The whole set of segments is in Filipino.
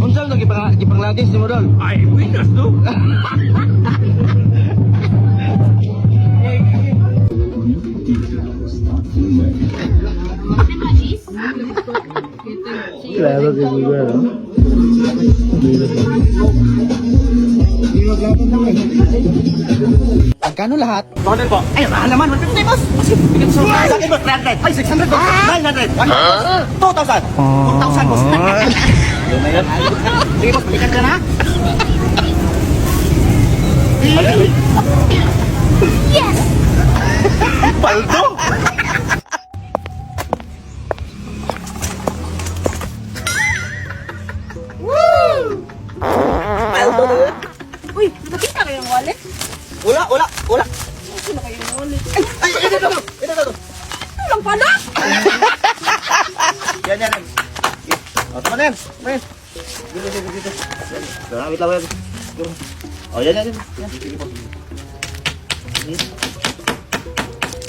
Unsang to gipanglagis ni mo dol? Ay, winas no? Claro que sí, bueno. Magkano lahat? 200 po. Ay, mahal naman. 150, boss. Sige, bigyan mo sa akin, boss. 300. Ay, 600, boss. 900. 2,000. 2,000, boss. Ano na yan? Sige, boss. Balikan ka na. Yes! Paldo! Paldo na yan. Uy, nakita kayo yung wallet? Wala. Sino kayo yung wallet? Ay, ito. Ito lang pala! Yan. O, tama na yan. Dito. Wait lang. O, yan. Sige po.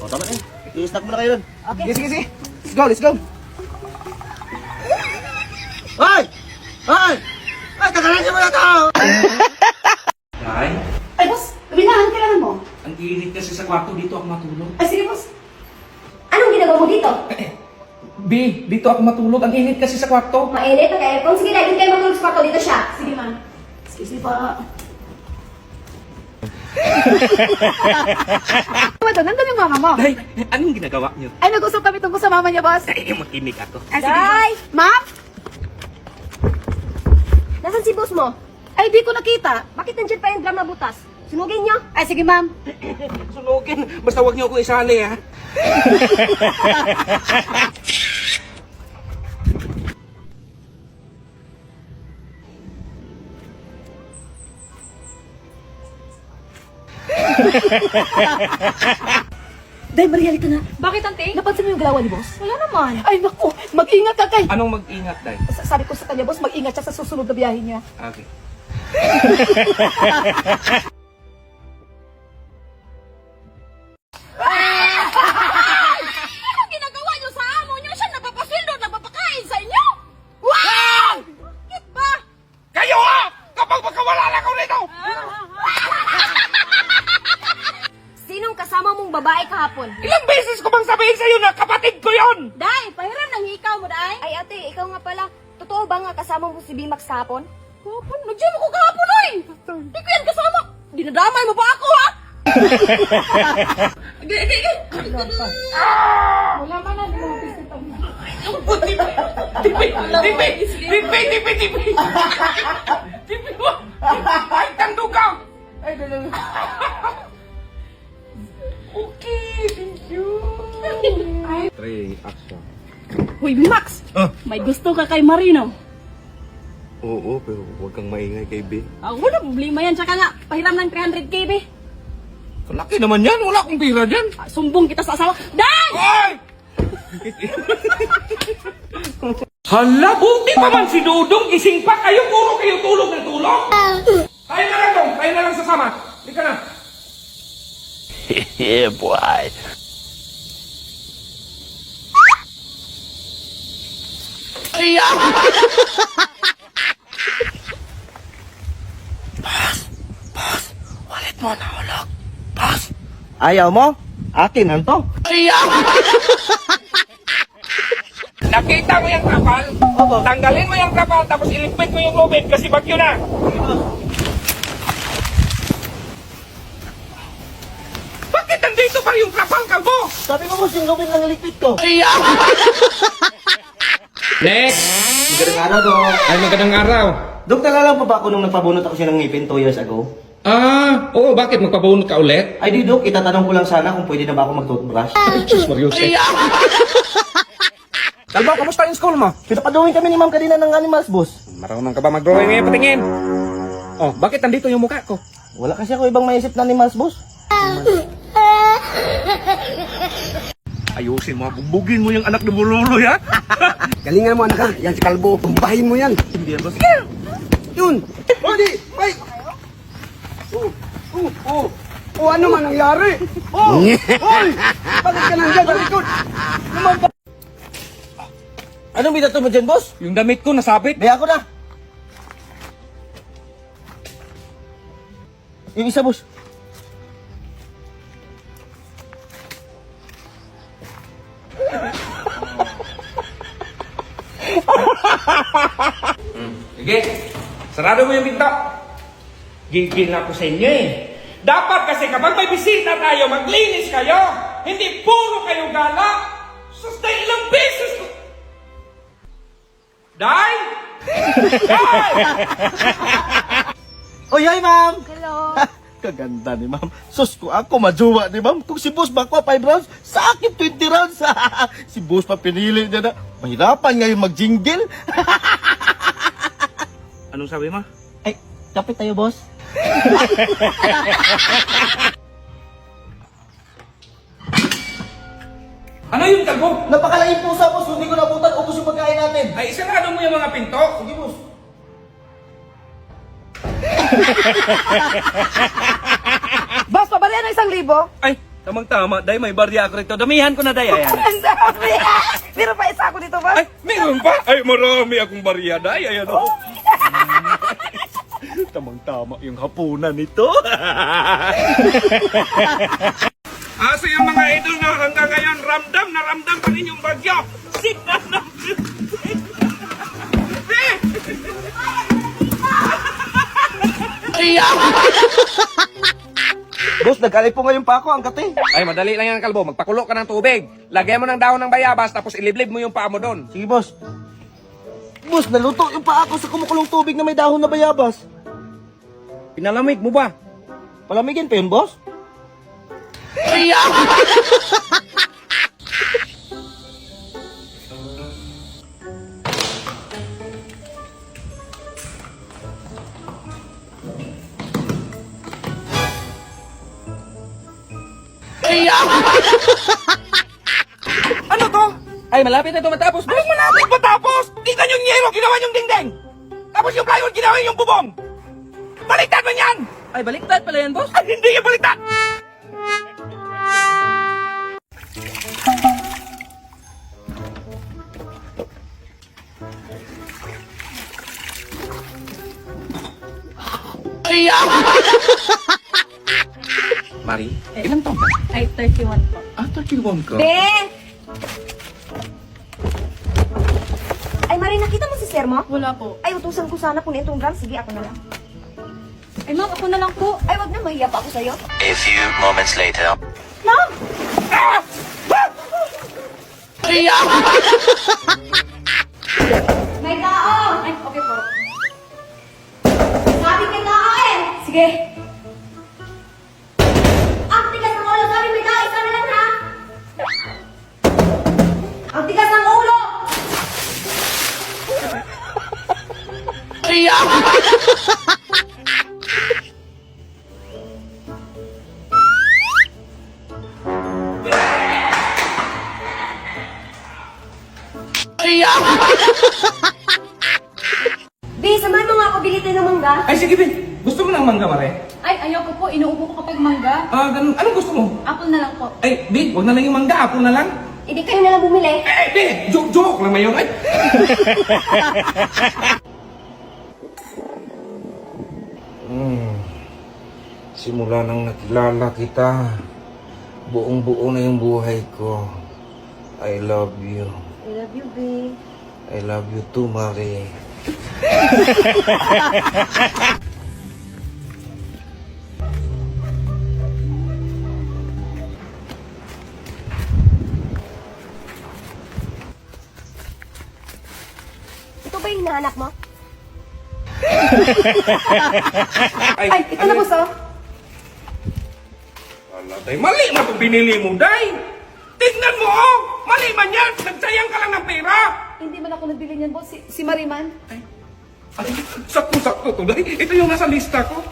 O, tama na yan. I-stack mo na kayo dun. Okay. Sige. Let's go. Ay! Tagalan niyo mo na to! Ay, Ay, boss, binahan kailangan mo. ang init kasi sa kwarto dito ako matulog. Ay, sige, boss. Anong ginagawa mo dito? B, dito ako matulog. Ang init kasi sa kwarto. Mainit na kayo. Kung sige na, dito kayo matulog sa kwarto. Dito siya. Sige, ma'am. Excuse me po. Ito, nandun yung mama mo. Day, anong ginagawa niyo? Ay, nag-usap kami tungkol sa mama niya, boss. Ay, makinig ako. Ay, sige, boss. Ma'am? Nasaan si boss mo? Ay, di ko nakita. Bakit nandiyan pa yung drum na butas? Sunugin niyo. Ay, sige, ma'am. Sunugin. Basta huwag niyo ako isali, ha? Day, Maria, halika na. Bakit, ante? Napansin mo yung galawan ni boss? Wala naman. Ay, naku. Mag-ingat ka, kay. Anong mag-ingat, Day? Sabi ko sa kanya, boss, mag-ingat siya sa susunod na biyahe niya. Okay. Anong ginagawa niyo sa amo niyo? Siya nagpapasweldo, nagpapakain sa inyo? Wow! Bakit ba? Kayo, ha? Kapag magkawala lang ako nito! Sinong kasama mong babae kahapon? Ilang beses ko bang sabihin sa'yo na kapatid ko yon? Day, pahiram ng hikaw mo, Day. Ay, ate, ikaw nga pala. Totoo ba nga kasama mo si Bimax kahapon? Kahapon? Nag-gym ako kahapon, oy! Di ko yan kasama. Dinadamay mo pa ako, ha? Wala man na, di mo mapisita mo. Tipi! Ay, tandugaw! Ay, dalawa. Okay, thank you. Three, action. Hoy, Bimax! May gusto ka kay Marino. Oo, pero huwag kang maingay kay B. Wala problema yan. Tsaka nga, pahiram ng 300k, be. Kalaki naman yan, wala akong pira dyan. Sumbong kita sa asawa. Day! Ay! Hala, buti pa man si Dudong, gising pa kayo, puro kayo tulog ng tulog. Kayo na lang dong, kayo na lang sasama. Hindi ka na. Yeah, boy. Walit mo nahulog. Boss. Ayaw mo? Akin, anto? Nakita mo yung kapal? Opo. Tanggalin mo yung kapal, tapos ilipit mo yung lubid kasi bagyo na. Bakit nandito pa yung kapal, kalbo? Sabi mo, boss, yung gawin lang iligpit ko. Next! Magandang araw, Dok. Ay, magandang araw. Dok, nalala pa ba ako nung nagpabunot ako siya ng ngipin 2 years ago? Oo, bakit magpabunot ka ulit? Ay, di, Dok, itatanong ko lang sana kung pwede na ba ako mag-toothbrush. Diyos Marius. Kalbo, kamusta yung school mo? Pinapaduhin kami ni ma'am kanina ng animals, boss. Marunong ka ba mag-drawing ngayon? Patingin. Oh, bakit nandito yung mukha ko? Wala kasi ako ibang maisip na animals, boss. Ayusin mo, bugbugin mo yung anak ni Bulolo, ya? Galingan mo anak ha, yan si Kalbo, tumbahin mo yan. Hindi yan, boss. Yun! Pwede! Ay! Oh, ano man nangyari? Oh! Hoy! Bakit ka nandiyan sa likod? Naman ba? Anong binato mo dyan, boss? Yung damit ko nasabit. Baya ko na. Yung isa, boss. Sige, sarado mo yung pinto. Gigil na ako sa inyo eh. Dapat kasi kapag may bisita tayo, maglinis kayo. Hindi puro kayo gala. Sus, dahil ilang beses ko. Day! Day! Oy, hi, ma'am. Hello. Kaganda ni ma'am. Sus, kung ako majuwa ni ma'am. Kung si boss makuha 5 rounds, sa akin 20 rounds. Si boss pa pinili niya na. Mahirapan ngayon mag-jingle. Anong sabi mo? Ay, kapit tayo, boss. Ano yung kalbo? Napakalaking pusa, boss. Hindi ko nabutan. Ubus yung pagkain natin. Ay, isarado mo yung mga pinto. Sige, boss. Boss, pabalian ng 1,000. Ay, tamang-tama. Day, may barya ako rito. Damihan ko na, day. Ayan. Ang dami. Meron pa isa ako dito, boss. Ay, meron pa? Ay, marami akong barya, day. Ayan, oh. Tamang-tama yung hapunan nito. So yung mga idol na hanggang ngayon, ramdam na ramdam pa rin yung bagyo. Signal na. Boss, nag-alay po ngayon pa ako. Ang kate. Ay, madali lang yan, kalbo. Magpakulo ka ng tubig. Lagyan mo ng dahon ng bayabas, tapos iliblib mo yung paa mo doon. Sige, boss. Boss, naluto yung paa ko sa kumukulong tubig na may dahon na bayabas. Pinalamig mo ba? Palamigin pa yun, boss? Ano to? Ay, malapit na ito matapos. Ay, malapit matapos! Tingnan yung yero, ginawa yung dingding! Tapos yung plywood, ginawa yung bubong! Baliktad man yan! Ay, baliktad pala yan, boss. Ay, hindi yung baliktad! Mari, ilang taon ka? Ay, 31 po. Ah, 31 ka? Be! Ay, Mari, nakita mo si Sir mo? Wala po. Ay, utusan ko sana kunin itong drum. Sige, ako na lang. Ay, ma'am, ako na lang po. Ay, wag na, mahiya pa ako sa'yo. A few moments later. Ma'am! May tao! Ay, okay po. Sabi may tao eh! Sige. Ang tigas ng ulo, sabi may tao. Isa na lang ha? Ang tigas ng ulo! Be, samahan mo nga ako bili tayo ng mangga. Ay, sige, Ben. Gusto mo ng mangga, Mare? Ay, ayoko po. Inuubo ko kapag mangga. Ah, ganun. Anong gusto mo? Apple na lang po. Ay, Ben, huwag na lang yung mangga. Apple na lang. Hindi kayo na lang bumili. Eh, Ben, joke lang na yun. Ay. Simula nang nakilala kita, buong-buo na yung buhay ko. I love you. I love you, Be. I love you too, Marie. Ito ba yung hinahanap mo? Ay, Ay, ito na, boss, oh. Wala, day. Mali na itong binili mo, day. Tignan mo, oh. Mali man yan. Nagsayang ka lang ng pera. Hindi man ako nagbili niyan, boss. Si Mariman. Ay, sakto-sakto to, day. Ito yung nasa lista ko.